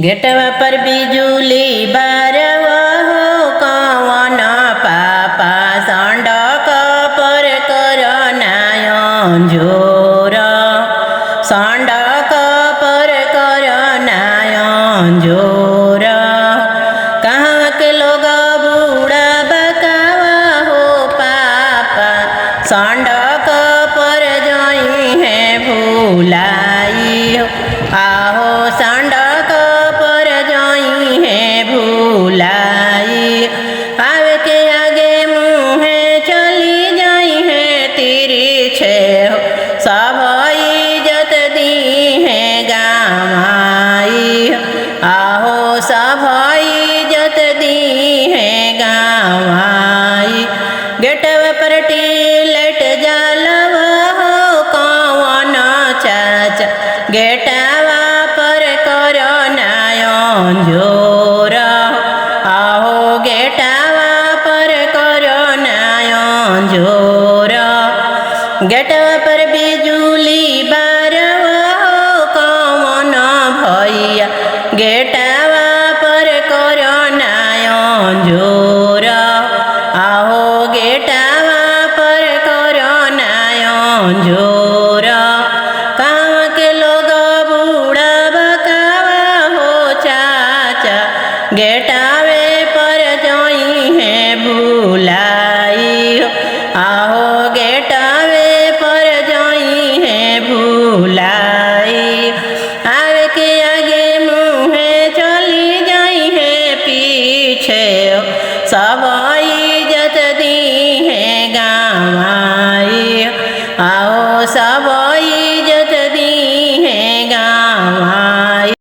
गेटवा पर बिजुली बारवा हो कवन पापा संडक पर करनायन जोर संडक पर करनायन जोर कहाँ के लोग बूढ़ा बकावा हो पापा संडक पर जोई है भूलाई हो आहो संडक पर जोई है भूलाई आवे के आगे मुँहे चली जाई है तिरछे हो सब इज्जत दी है गामाई आहो सब इज्जत दी है गामाई गेटवा पर टिलट जालवा हो कवन चाचा गेटवा पर करनायन जोर आहो गेटवा पर करनायन जोर गेटवा पर बिजुली बारवा हो कवन भैया गेटवा पर करनायन जोर आहो गेटवा पर करनायन जोर कहाँ के लोग बूढ़ा बकावा हो चाचा गेटावे पर जोई है भूलाई हो आहो गेटावे पर जोई है भूलाई आवे के आगे मुँहे चली जाई है पीछे हो सब इज्जत दी है गाँव